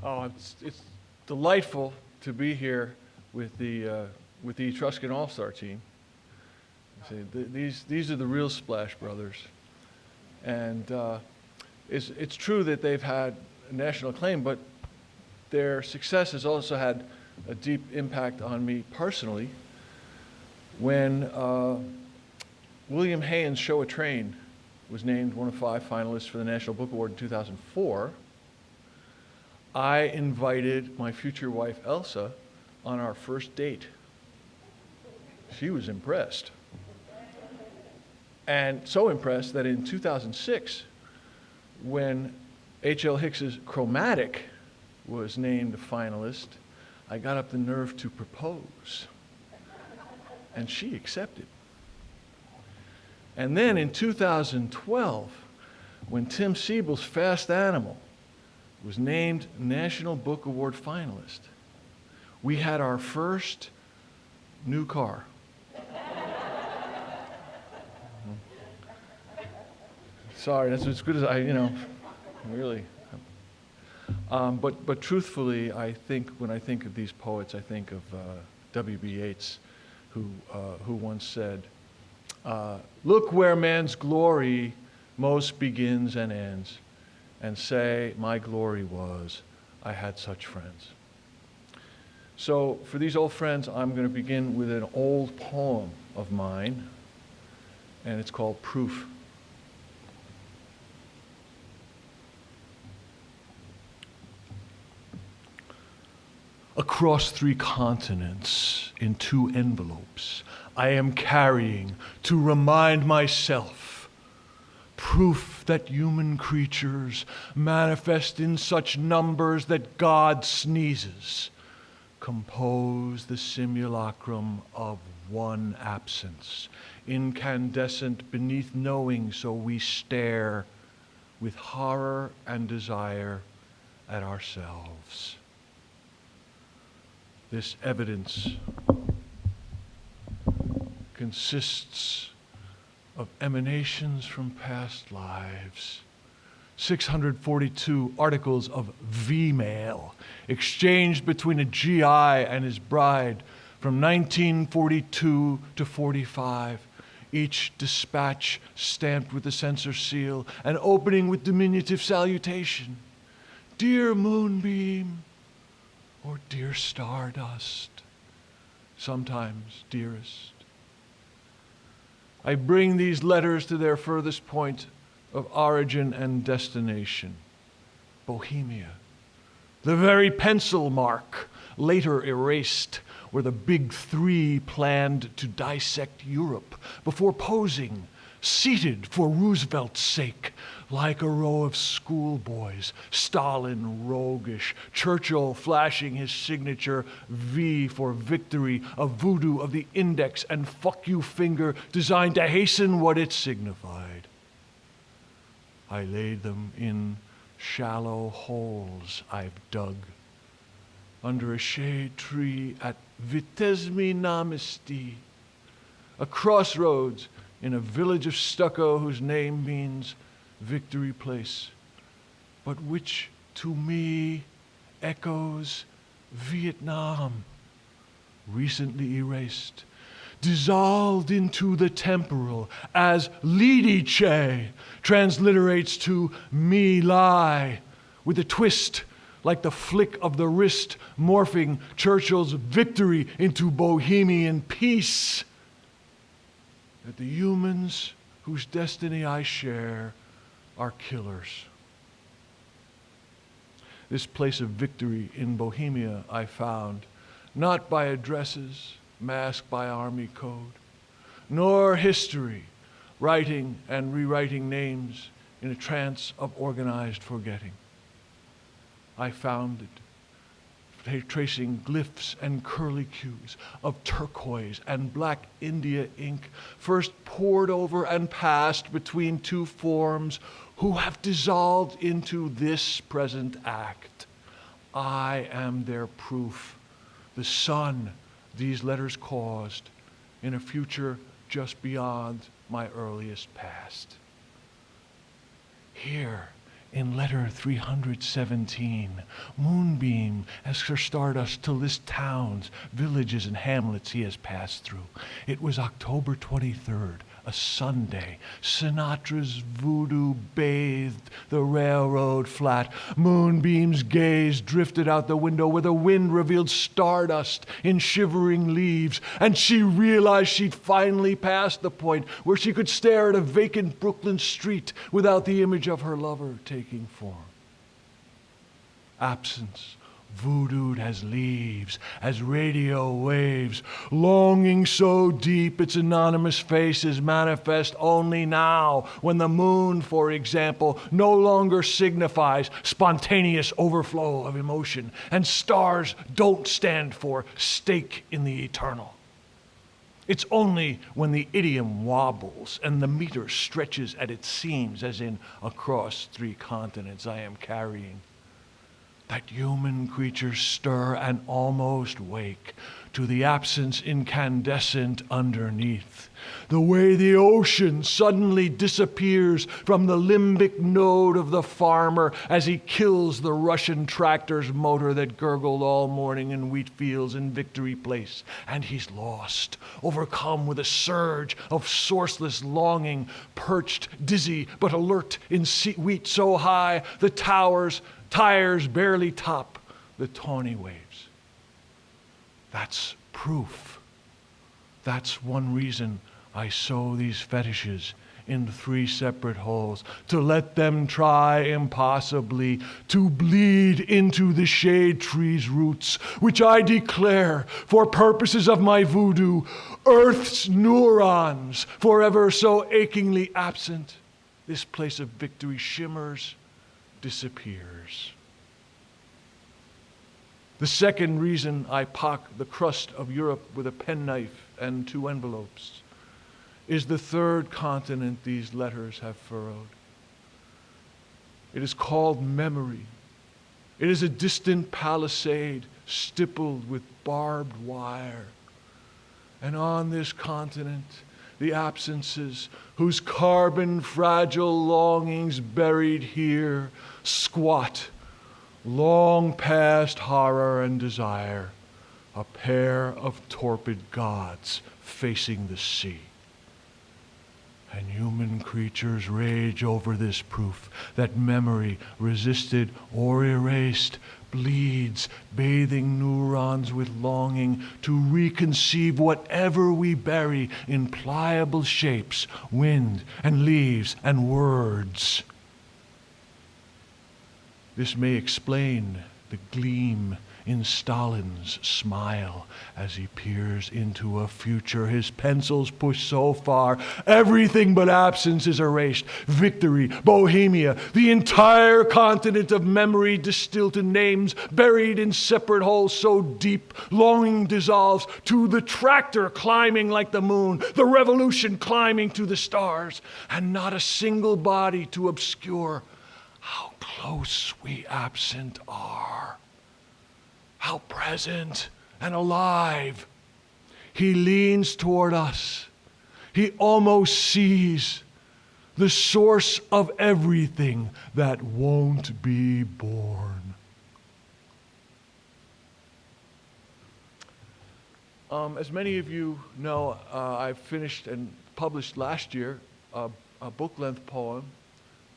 Oh, it's delightful to be here with the Etruscan All-Star team. See, these are the real Splash Brothers, and it's true that they've had national acclaim, but their success has also had a deep impact on me personally. When William Heyen's Show a Train was named one of 5 finalists for the National Book Award in 2004, I invited my future wife, Elsa, on our first date. She was impressed. And so impressed that in 2006, when H.L.Hix's Chromatic was named a finalist, I got up the nerve to propose. And she accepted. And then in 2012, when Tim Seibles' Fast Animal was named National Book Award finalist, we had our first new car. Sorry, that's as good as really. But truthfully, I think when I think of these poets, I think of W.B. Yeats, who once said, "Look where man's glory most begins and ends, and say, my glory was, I had such friends." So for these old friends, I'm going to begin with an old poem of mine, and it's called Proof. Across 3 continents, in 2 envelopes, I am carrying to remind myself proof that human creatures manifest in such numbers that God sneezes, compose the simulacrum of one absence, incandescent beneath knowing, so we stare with horror and desire at ourselves. This evidence consists of emanations from past lives, 642 articles of V-mail exchanged between a GI and his bride from 1942 to 45, each dispatch stamped with the censor seal and opening with diminutive salutation, "Dear Moonbeam," or "Dear Stardust," sometimes "Dearest." I bring these letters to their furthest point of origin and destination, Bohemia, the very pencil mark, later erased, where the Big 3 planned to dissect Europe before posing, seated for Roosevelt's sake, like a row of schoolboys, Stalin roguish, Churchill flashing his signature V for victory, a voodoo of the index and fuck you finger designed to hasten what it signified. I laid them in shallow holes I've dug, under a shade tree at Vitezmi Namisti, a crossroads in a village of stucco whose name means Victory Place, but which to me echoes Vietnam, recently erased, dissolved into the temporal as Lidice transliterates to Me Lai, with a twist like the flick of the wrist morphing Churchill's victory into Bohemian peace. That the humans whose destiny I share are killers. This place of victory in Bohemia I found, not by addresses masked by army code, nor history writing and rewriting names in a trance of organized forgetting. I found it tracing glyphs and curlicues of turquoise and black India ink, first poured over and passed between 2 forms who have dissolved into this present act. I am their proof, the sun these letters caused in a future just beyond my earliest past. Here, in letter 317, moonbeam as her stardust to list towns, villages, and hamlets he has passed through. It was October 23rd, a Sunday. Sinatra's voodoo bathed the railroad flat. Moonbeam's gaze drifted out the window where the wind revealed stardust in shivering leaves, and she realized she'd finally passed the point where she could stare at a vacant Brooklyn street without the image of her lover taking form. Absence, voodooed as leaves, as radio waves, longing so deep its anonymous face is manifest only now, when the moon, for example, no longer signifies spontaneous overflow of emotion, and stars don't stand for stake in the eternal. It's only when the idiom wobbles and the meter stretches at its seams, as in across 3 continents I am carrying, that human creatures stir and almost wake to the absence incandescent underneath. The way the ocean suddenly disappears from the limbic node of the farmer as he kills the Russian tractor's motor that gurgled all morning in wheat fields in Victory Place. And he's lost, overcome with a surge of sourceless longing, perched, dizzy, but alert in wheat so high the tires barely top the tawny waves. That's proof. That's one reason I sow these fetishes in 3 separate holes, to let them try impossibly to bleed into the shade tree's roots, which I declare, for purposes of my voodoo, Earth's neurons, forever so achingly absent. This place of victory shimmers, disappears. The second reason I pock the crust of Europe with a penknife and 2 envelopes is the third continent these letters have furrowed. It is called memory. It is a distant palisade stippled with barbed wire. And on this continent, the absences whose carbon-fragile longings buried here squat, long past horror and desire, a pair of torpid gods facing the sea. And human creatures rage over this proof that memory, resisted or erased, bleeds, bathing neurons with longing to reconceive whatever we bury in pliable shapes, wind and leaves and words. This may explain the gleam in Stalin's smile as he peers into a future his pencils push so far, everything but absence is erased. Victory, Bohemia, the entire continent of memory distilled to names buried in separate holes so deep, longing dissolves to the tractor climbing like the moon, the revolution climbing to the stars, and not a single body to obscure how close we absent are. How present and alive. He leans toward us. He almost sees the source of everything that won't be born. As many of you know, I finished and published last year a book-length poem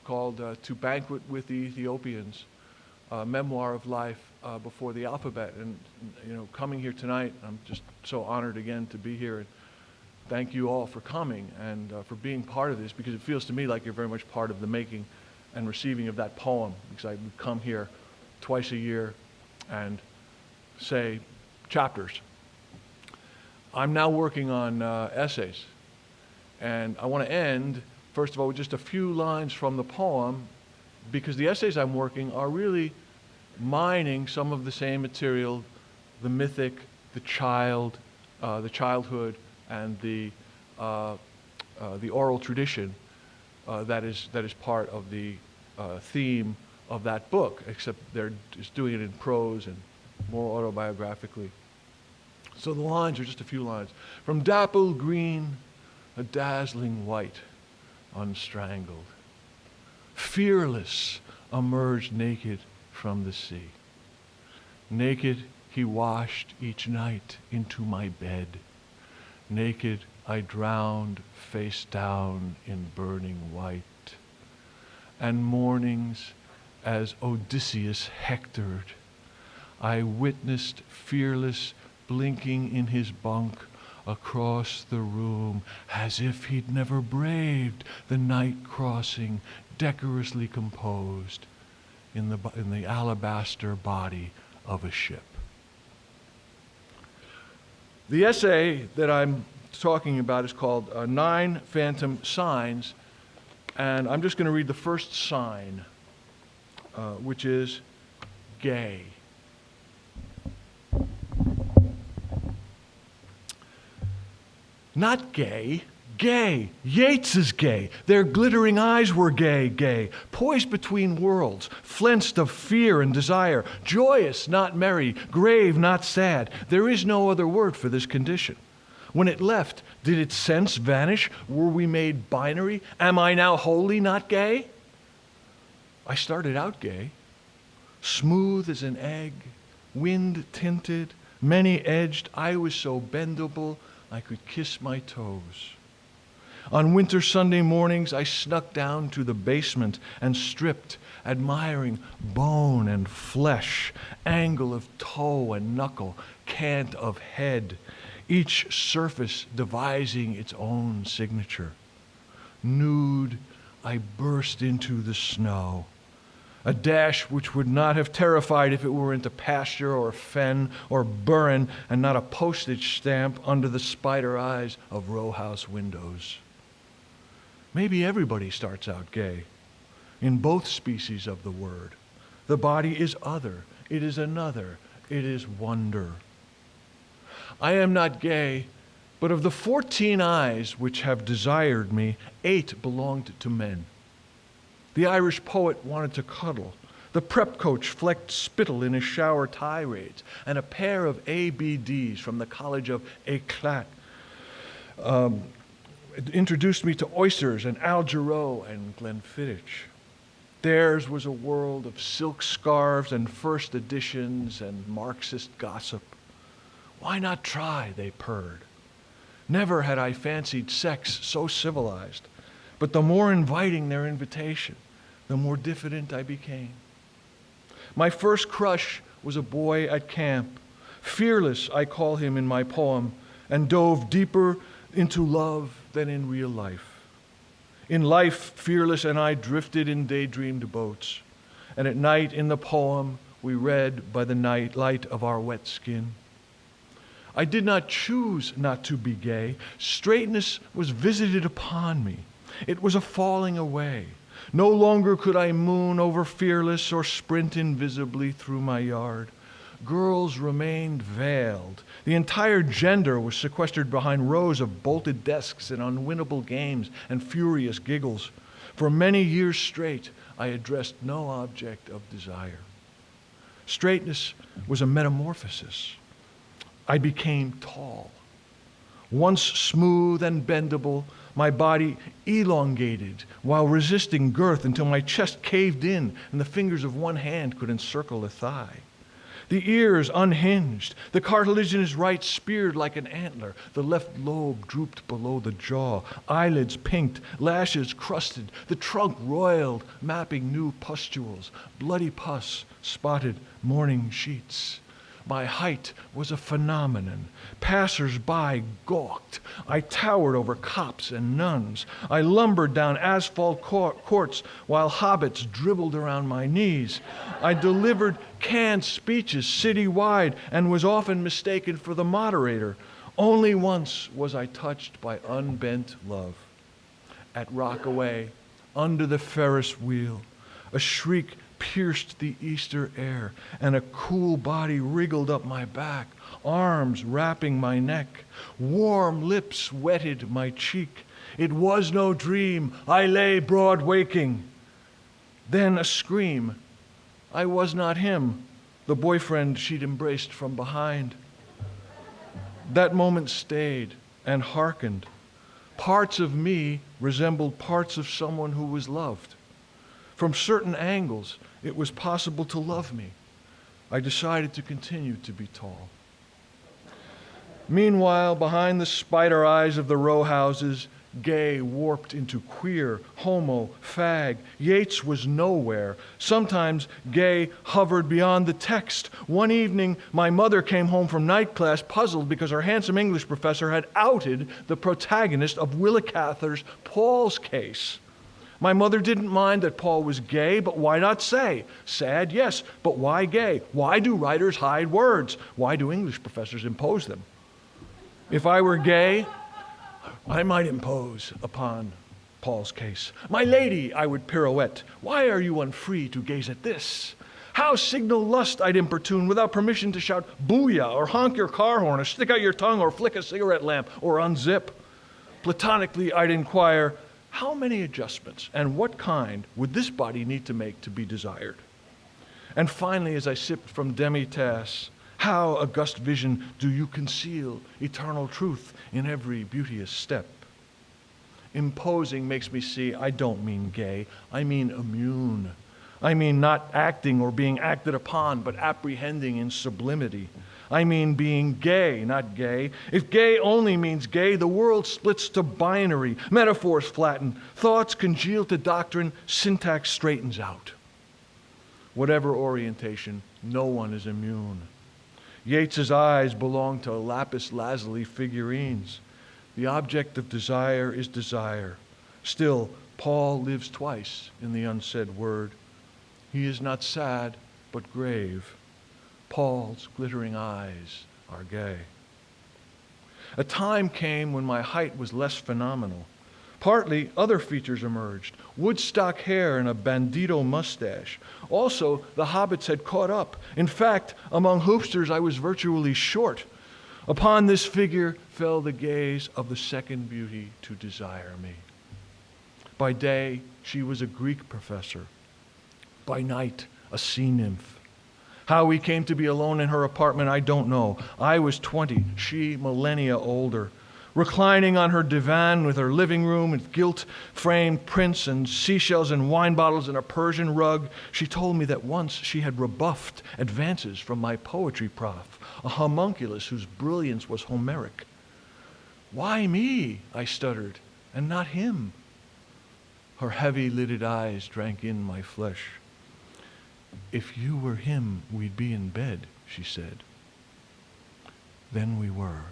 called To Banquet with the Ethiopians, a memoir of life before the alphabet. And coming here tonight, I'm just so honored again to be here, and thank you all for coming and for being part of this, because it feels to me like you're very much part of the making and receiving of that poem, because I would come here twice a year and say chapters. I'm now working on essays, and I want to end, first of all, with just a few lines from the poem, because the essays I'm working are really mining some of the same material, the mythic, the childhood, and the oral tradition that is part of the theme of that book, except they're just doing it in prose and more autobiographically. So the lines are just a few lines. From dappled green, a dazzling white, unstrangled. Fearless, emerged naked from the sea. Naked he washed each night into my bed. Naked I drowned face down in burning white. And mornings, as Odysseus hectored, I witnessed fearless blinking in his bunk across the room as if he'd never braved the night crossing decorously composed in the alabaster body of a ship. The essay that I'm talking about is called 9 Phantom Signs, and I'm just going to read the first sign, which is gay. Not gay, gay. Yeats is gay. Their glittering eyes were gay, gay. Poised between worlds, flensed of fear and desire. Joyous, not merry. Grave, not sad. There is no other word for this condition. When it left, did its sense vanish? Were we made binary? Am I now wholly not gay? I started out gay. Smooth as an egg, wind-tinted, many-edged. I was so bendable, I could kiss my toes. On winter Sunday mornings, I snuck down to the basement and stripped, admiring bone and flesh, angle of toe and knuckle, cant of head, each surface devising its own signature. Nude, I burst into the snow. A dash which would not have terrified if it were into pasture or fen or burren and not a postage stamp under the spider eyes of row house windows. Maybe everybody starts out gay, in both species of the word. The body is other, it is another, it is wonder. I am not gay, but of the 14 eyes which have desired me, 8 belonged to men. The Irish poet wanted to cuddle. The prep coach flecked spittle in his shower tirades, and a pair of ABDs from the College of Éclat introduced me to oysters and Al Jarreau and Glenfiddich. Theirs was a world of silk scarves and first editions and Marxist gossip. Why not try, they purred. Never had I fancied sex so civilized, but the more inviting their invitation, the more diffident I became. My first crush was a boy at camp. Fearless, I call him in my poem, and dove deeper into love than in real life. In life, Fearless and I drifted in daydreamed boats, and at night in the poem, we read by the light of our wet skin. I did not choose not to be gay. Straightness was visited upon me. It was a falling away. No longer could I moon over Fearless or sprint invisibly through my yard. Girls remained veiled. The entire gender was sequestered behind rows of bolted desks and unwinnable games and furious giggles. For many years straight, I addressed no object of desire. Straightness was a metamorphosis. I became tall. Once smooth and bendable, my body elongated while resisting girth until my chest caved in and the fingers of one hand could encircle the thigh. The ears unhinged, the cartilaginous right speared like an antler, the left lobe drooped below the jaw, eyelids pinked, lashes crusted, the trunk roiled, mapping new pustules, bloody pus spotted morning sheets. My height was a phenomenon. Passers-by gawked. I towered over cops and nuns. I lumbered down asphalt courts while hobbits dribbled around my knees. I delivered canned speeches citywide and was often mistaken for the moderator. Only once was I touched by unbent love. At Rockaway, under the Ferris wheel, a shriek pierced the Easter air, and a cool body wriggled up my back, arms wrapping my neck. Warm lips wetted my cheek. It was no dream. I lay broad waking. Then a scream. I was not him, the boyfriend she'd embraced from behind. That moment stayed and hearkened. Parts of me resembled parts of someone who was loved. From certain angles, it was possible to love me. I decided to continue to be tall. Meanwhile, behind the spider eyes of the row houses, gay warped into queer, homo, fag. Yeats was nowhere. Sometimes gay hovered beyond the text. One evening, my mother came home from night class puzzled because her handsome English professor had outed the protagonist of Willa Cather's Paul's Case. My mother didn't mind that Paul was gay, but why not say? Sad, yes, but why gay? Why do writers hide words? Why do English professors impose them? If I were gay, I might impose upon Paul's case. My lady, I would pirouette, why are you unfree to gaze at this? How signal lust I'd importune without permission to shout booyah or honk your car horn or stick out your tongue or flick a cigarette lamp or unzip. Platonically, I'd inquire, how many adjustments and what kind would this body need to make to be desired? And finally, as I sipped from demi-tasse, how, august vision, do you conceal eternal truth in every beauteous step? Imposing makes me see I don't mean gay, I mean immune. I mean not acting or being acted upon, but apprehending in sublimity. I mean being gay, not gay. If gay only means gay, the world splits to binary, metaphors flatten, thoughts congeal to doctrine, syntax straightens out. Whatever orientation, no one is immune. Yeats's eyes belong to lapis lazuli figurines. The object of desire is desire. Still, Paul lives twice in the unsaid word. He is not sad, but grave. Paul's glittering eyes are gay. A time came when my height was less phenomenal. Partly, other features emerged. Woodstock hair and a bandito mustache. Also, the hobbits had caught up. In fact, among hoopsters, I was virtually short. Upon this figure fell the gaze of the second beauty to desire me. By day, she was a Greek professor. By night, a sea nymph. How we came to be alone in her apartment, I don't know. I was 20, she millennia older. Reclining on her divan with her living room with gilt-framed prints and seashells and wine bottles and a Persian rug, she told me that once she had rebuffed advances from my poetry prof, a homunculus whose brilliance was Homeric. Why me, I stuttered, and not him? Her heavy-lidded eyes drank in my flesh. If you were him, we'd be in bed, she said. Then we were.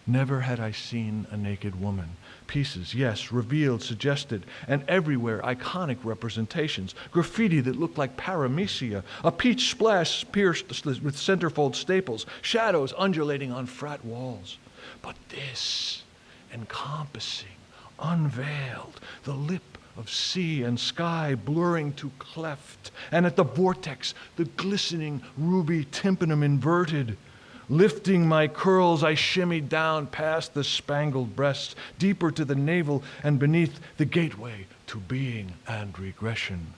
Never had I seen a naked woman. Pieces, yes, revealed, suggested, and everywhere iconic representations. Graffiti that looked like paramecia, a peach splash pierced with centerfold staples, shadows undulating on frat walls. But this, encompassing, unveiled, the lip of sea and sky blurring to cleft, and at the vortex, the glistening ruby tympanum inverted. Lifting my curls, I shimmied down past the spangled breasts, deeper to the navel and beneath the gateway to being and regression.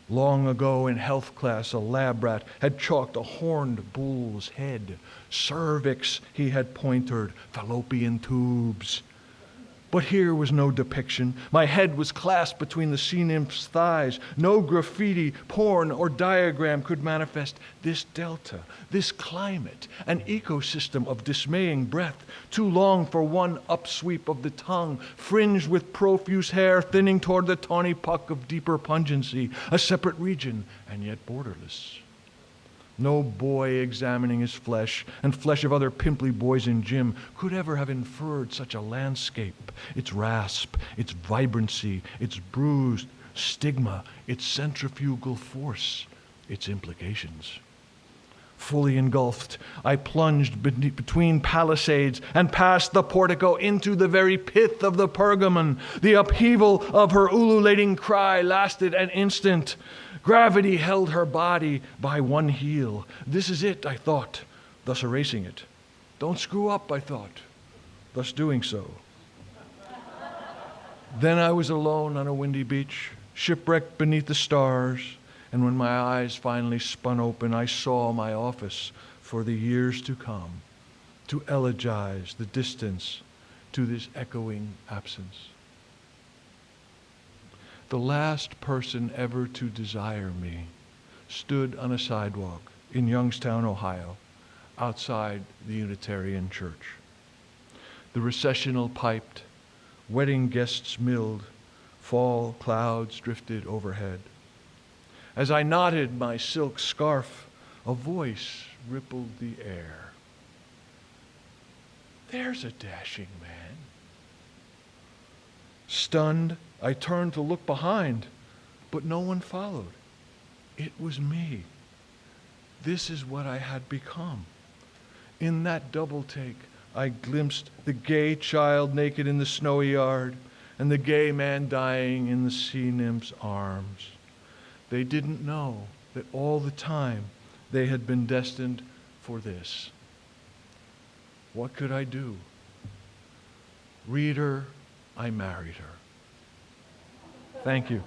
Long ago in health class, a lab rat had chalked a horned bull's head. Cervix, he had pointed, fallopian tubes. But here was no depiction. My head was clasped between the sea nymph's thighs. No graffiti, porn, or diagram could manifest this delta, this climate, an ecosystem of dismaying breath, too long for one upsweep of the tongue, fringed with profuse hair thinning toward the tawny puck of deeper pungency, a separate region, and yet borderless. No boy examining his flesh, and flesh of other pimply boys in gym, could ever have inferred such a landscape, its rasp, its vibrancy, its bruised stigma, its centrifugal force, its implications. Fully engulfed, I plunged between palisades and past the portico into the very pith of the pergamon. The upheaval of her ululating cry lasted an instant. Gravity held her body by one heel. This is it, I thought, thus erasing it. Don't screw up, I thought, thus doing so. Then I was alone on a windy beach, shipwrecked beneath the stars, and when my eyes finally spun open, I saw my office for the years to come, to elegize the distance to this echoing absence. the last person ever to desire me, stood on a sidewalk in Youngstown, Ohio, outside the Unitarian Church. The recessional piped, wedding guests milled, fall clouds drifted overhead. As I knotted my silk scarf, a voice rippled the air. There's a dashing man. Stunned, I turned to look behind, but no one followed. It was me. This is what I had become. In that double take, I glimpsed the gay child naked in the snowy yard and the gay man dying in the sea nymph's arms. They didn't know that all the time they had been destined for this. What could I do? Reader, I married her. Thank you.